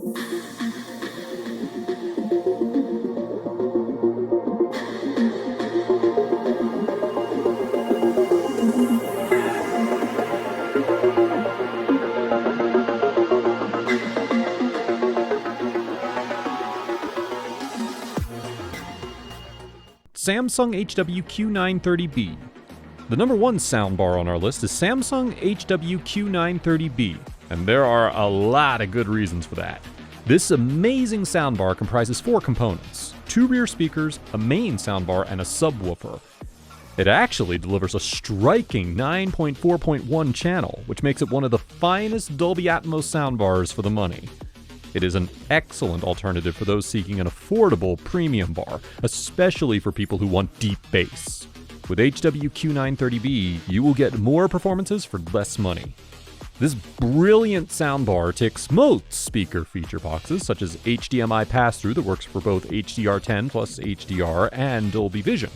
Samsung HW-Q930B. The number one soundbar on our list is Samsung HW-Q930B, and there are a lot of good reasons for that. This amazing soundbar comprises four components: two rear speakers, a main soundbar, and a subwoofer. It actually delivers a striking 9.4.1 channel, which makes it one of the finest Dolby Atmos soundbars for the money. It is an excellent alternative for those seeking an affordable premium bar, especially for people who want deep bass. With HW-Q930B, you will get more performances for less money. This brilliant soundbar ticks most speaker feature boxes, such as HDMI pass-through that works for both HDR10 plus HDR and Dolby Vision.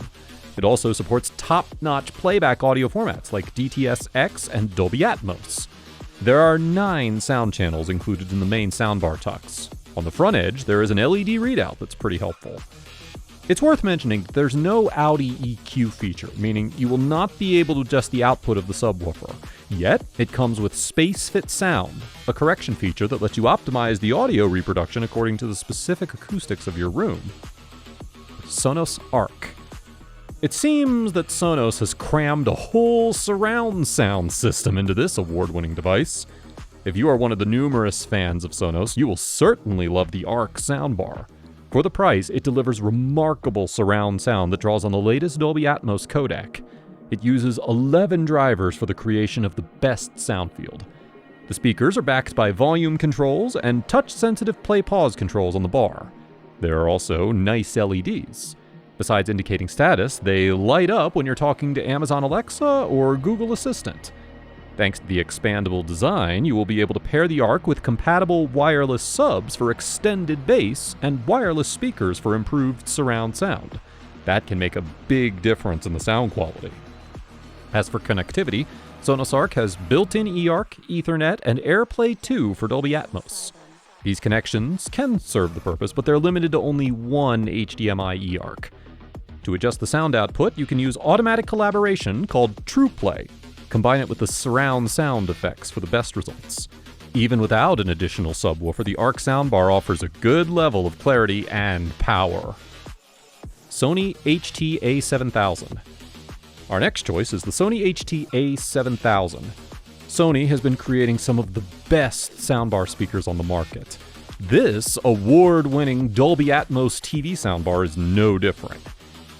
It also supports top-notch playback audio formats like DTS-X and Dolby Atmos. There are 9 sound channels included in the main soundbar tucks. On the front edge, there is an LED readout that's pretty helpful. It's worth mentioning that there's no Audi EQ feature, meaning you will not be able to adjust the output of the subwoofer. Yet, it comes with Space Fit Sound, a correction feature that lets you optimize the audio reproduction according to the specific acoustics of your room. Sonos Arc. It seems that Sonos has crammed a whole surround sound system into this award-winning device. If you are one of the numerous fans of Sonos, you will certainly love the Arc soundbar. For the price, it delivers remarkable surround sound that draws on the latest Dolby Atmos codec. It uses 11 drivers for the creation of the best sound field. The speakers are backed by volume controls and touch-sensitive play-pause controls on the bar. There are also nice LEDs. Besides indicating status, they light up when you're talking to Amazon Alexa or Google Assistant. Thanks to the expandable design, you will be able to pair the Arc with compatible wireless subs for extended bass and wireless speakers for improved surround sound. That can make a big difference in the sound quality. As for connectivity, Sonos Arc has built-in eARC, Ethernet, and AirPlay 2 for Dolby Atmos. These connections can serve the purpose, but they're limited to only one HDMI eARC. To adjust the sound output, you can use automatic collaboration called TruePlay. Combine it with the surround sound effects for the best results. Even without an additional subwoofer, the Arc soundbar offers a good level of clarity and power. Sony HT-A7000. Our next choice is the Sony HT-A7000. Sony has been creating some of the best soundbar speakers on the market. This award-winning Dolby Atmos TV soundbar is no different.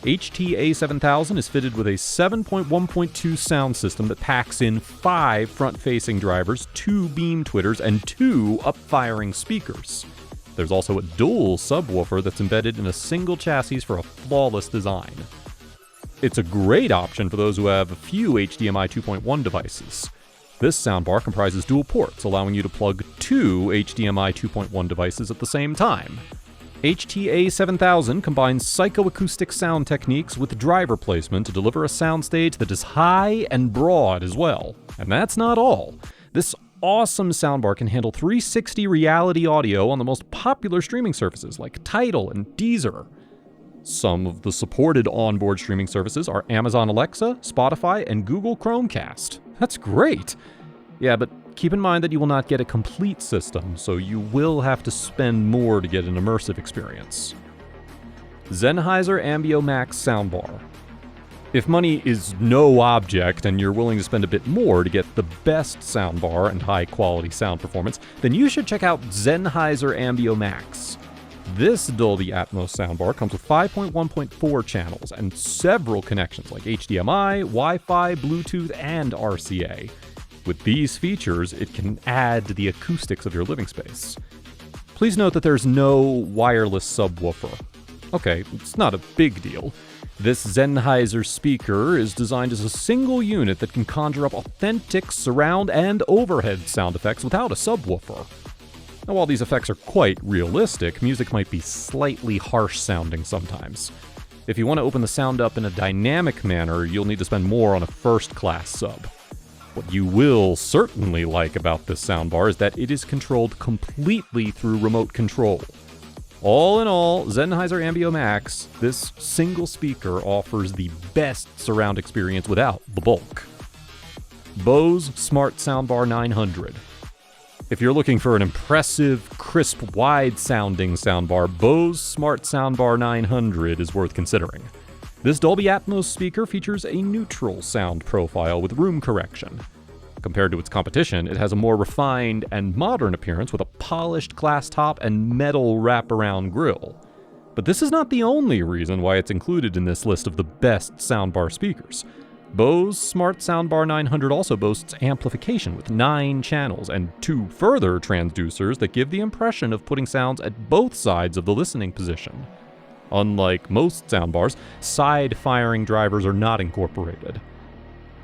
HT-A7000 is fitted with a 7.1.2 sound system that packs in 5 front-facing drivers, 2 beam twitters, and 2 up-firing speakers. There's also a dual subwoofer that's embedded in a single chassis for a flawless design. It's a great option for those who have a few HDMI 2.1 devices. This soundbar comprises dual ports, allowing you to plug 2 HDMI 2.1 devices at the same time. HT-A7000 combines psychoacoustic sound techniques with driver placement to deliver a soundstage that is high and broad as well. And that's not all. This awesome soundbar can handle 360 reality audio on the most popular streaming services like Tidal and Deezer. Some of the supported onboard streaming services are Amazon Alexa, Spotify, and Google Chromecast. That's great! Yeah, but keep in mind that you will not get a complete system, so you will have to spend more to get an immersive experience. Sennheiser Ambio Max Soundbar. If money is no object and you're willing to spend a bit more to get the best soundbar and high-quality sound performance, then you should check out Sennheiser Ambio Max. This Dolby Atmos soundbar comes with 5.1.4 channels and several connections like HDMI, Wi-Fi, Bluetooth, and RCA. With these features, it can add to the acoustics of your living space. Please note that there's no wireless subwoofer. Okay, it's not a big deal. This Sennheiser speaker is designed as a single unit that can conjure up authentic surround and overhead sound effects without a subwoofer. Now, while these effects are quite realistic, music might be slightly harsh sounding sometimes. If you want to open the sound up in a dynamic manner, you'll need to spend more on a first-class sub. What you will certainly like about this soundbar is that it is controlled completely through remote control. All in all, Sennheiser Ambio Max, this single speaker offers the best surround experience without the bulk. Bose Smart Soundbar 900. If you're looking for an impressive, crisp, wide-sounding soundbar, Bose Smart Soundbar 900 is worth considering. This Dolby Atmos speaker features a neutral sound profile with room correction. Compared to its competition, it has a more refined and modern appearance with a polished glass top and metal wraparound grille. But this is not the only reason why it's included in this list of the best soundbar speakers. Bose Smart Soundbar 900 also boasts amplification with 9 channels and 2 further transducers that give the impression of putting sounds at both sides of the listening position. Unlike most soundbars, side-firing drivers are not incorporated.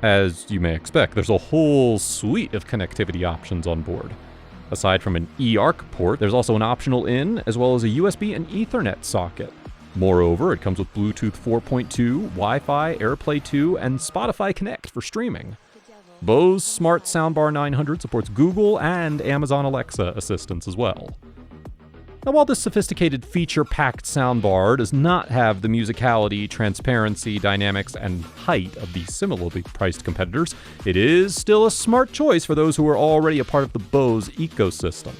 As you may expect, there's a whole suite of connectivity options on board. Aside from an eARC port, there's also an optional in, as well as a USB and Ethernet socket. Moreover, it comes with Bluetooth 4.2, Wi-Fi, AirPlay 2, and Spotify Connect for streaming. Bose Smart Soundbar 900 supports Google and Amazon Alexa assistance as well. Now, while this sophisticated feature-packed soundbar does not have the musicality, transparency, dynamics, and height of the similarly priced competitors, it is still a smart choice for those who are already a part of the Bose ecosystem.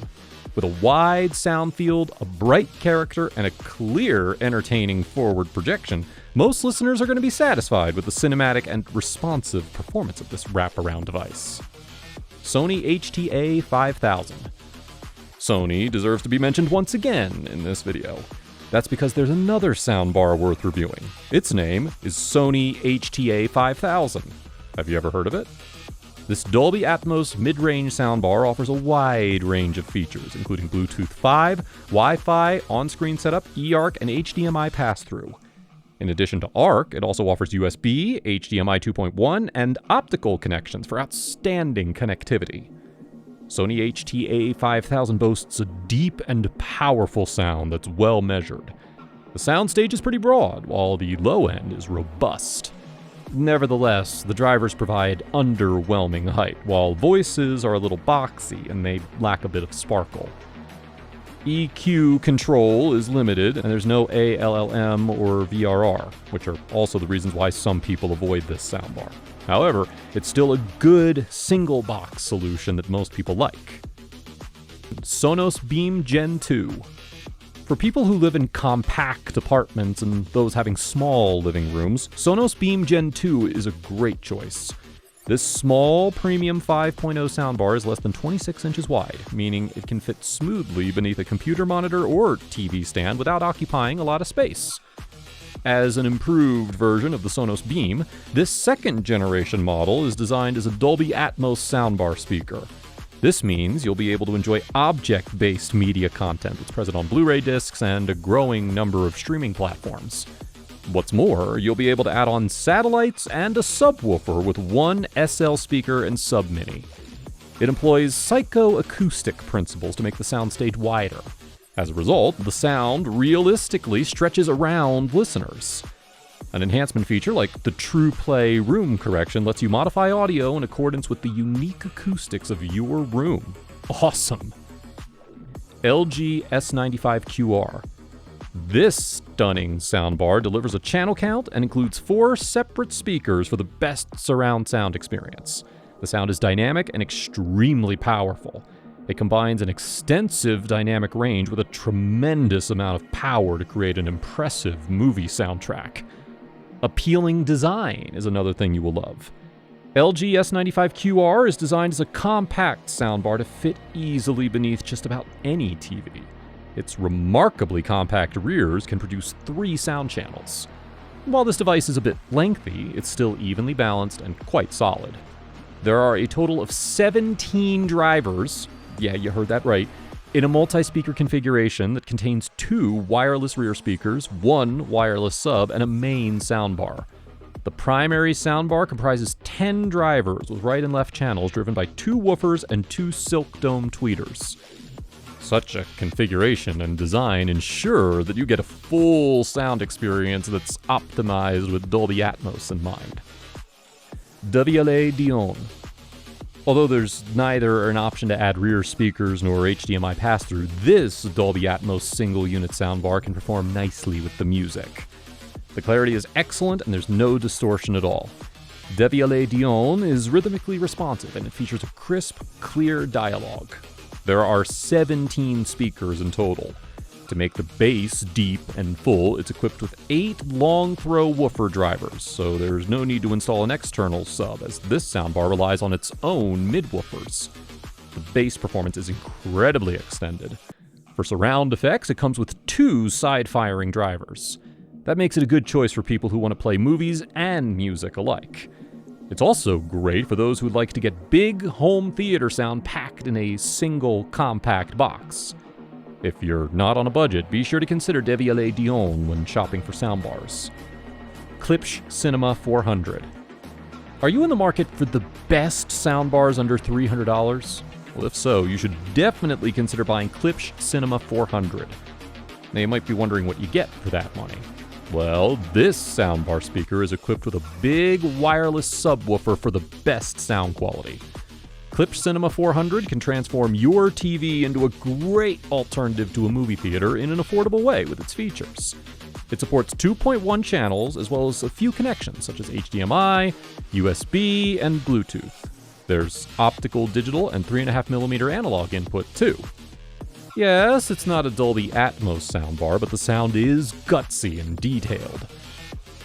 With a wide sound field, a bright character, and a clear, entertaining forward projection, most listeners are going to be satisfied with the cinematic and responsive performance of this wraparound device. Sony HTA 5000. Sony deserves to be mentioned once again in this video. That's because there's another soundbar worth reviewing. Its name is Sony HTA 5000. Have you ever heard of it? This Dolby Atmos mid-range soundbar offers a wide range of features, including Bluetooth 5, Wi-Fi, on-screen setup, eARC, and HDMI pass-through. In addition to ARC, it also offers USB, HDMI 2.1, and optical connections for outstanding connectivity. Sony HTA 5000 boasts a deep and powerful sound that's well measured. The soundstage is pretty broad, while the low end is robust. Nevertheless, the drivers provide underwhelming height, while voices are a little boxy and they lack a bit of sparkle. EQ control is limited, and there's no ALLM or VRR, which are also the reasons why some people avoid this soundbar. However, it's still a good single-box solution that most people like. Sonos Beam Gen 2. For people who live in compact apartments and those having small living rooms, Sonos Beam Gen 2 is a great choice. This small premium 5.0 soundbar is less than 26 inches wide, meaning it can fit smoothly beneath a computer monitor or TV stand without occupying a lot of space. As an improved version of the Sonos Beam, this second generation model is designed as a Dolby Atmos soundbar speaker. This means you'll be able to enjoy object-based media content that's present on Blu-ray discs and a growing number of streaming platforms. What's more, you'll be able to add on satellites and a subwoofer with one SL speaker and sub-mini. It employs psychoacoustic principles to make the soundstage wider. As a result, the sound realistically stretches around listeners. An enhancement feature like the True Play room correction lets you modify audio in accordance with the unique acoustics of your room. Awesome! LG S95QR. This stunning soundbar delivers a channel count and includes 4 separate speakers for the best surround sound experience. The sound is dynamic and extremely powerful. It combines an extensive dynamic range with a tremendous amount of power to create an impressive movie soundtrack. Appealing design is another thing you will love. LG S95QR is designed as a compact soundbar to fit easily beneath just about any TV. Its remarkably compact rears can produce 3 sound channels. While this device is a bit lengthy, it's still evenly balanced and quite solid. There are a total of 17 drivers, yeah, you heard that right, in a multi-speaker configuration that contains 2 wireless rear speakers, 1 wireless sub, and a main soundbar. The primary soundbar comprises 10 drivers with right and left channels driven by 2 woofers and 2 Silk Dome tweeters. Such a configuration and design ensure that you get a full sound experience that's optimized with Dolby Atmos in mind. WLA Dion. Although there's neither an option to add rear speakers nor HDMI pass-through, this Dolby Atmos single-unit soundbar can perform nicely with the music. The clarity is excellent and there's no distortion at all. Dévialet Dion is rhythmically responsive and it features a crisp, clear dialogue. There are 17 speakers in total. To make the bass deep and full, it's equipped with 8 long-throw woofer drivers, so there's no need to install an external sub, as this soundbar relies on its own mid-woofers. The bass performance is incredibly extended. For surround effects, it comes with 2 side-firing drivers. That makes it a good choice for people who want to play movies and music alike. It's also great for those who'd like to get big home theater sound packed in a single compact box. If you're not on a budget, be sure to consider Dévialet Dion when shopping for soundbars. Klipsch Cinema 400. Are you in the market for the best soundbars under $300? Well, if so, you should definitely consider buying Klipsch Cinema 400. Now you might be wondering what you get for that money. Well, this soundbar speaker is equipped with a big wireless subwoofer for the best sound quality. Klipsch Cinema 400 can transform your TV into a great alternative to a movie theater in an affordable way with its features. It supports 2.1 channels as well as a few connections such as HDMI, USB, and Bluetooth. There's optical, digital, and 3.5mm analog input too. Yes, it's not a Dolby Atmos soundbar, but the sound is gutsy and detailed.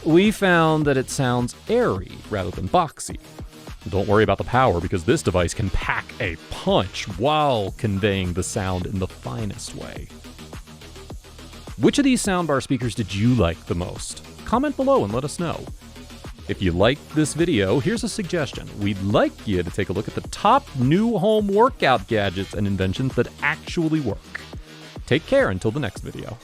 We found that it sounds airy rather than boxy. Don't worry about the power because this device can pack a punch while conveying the sound in the finest way. Which of these soundbar speakers did you like the most? Comment below and let us know. If you liked this video, here's a suggestion. We'd like you to take a look at the top new home workout gadgets and inventions that actually work. Take care until the next video.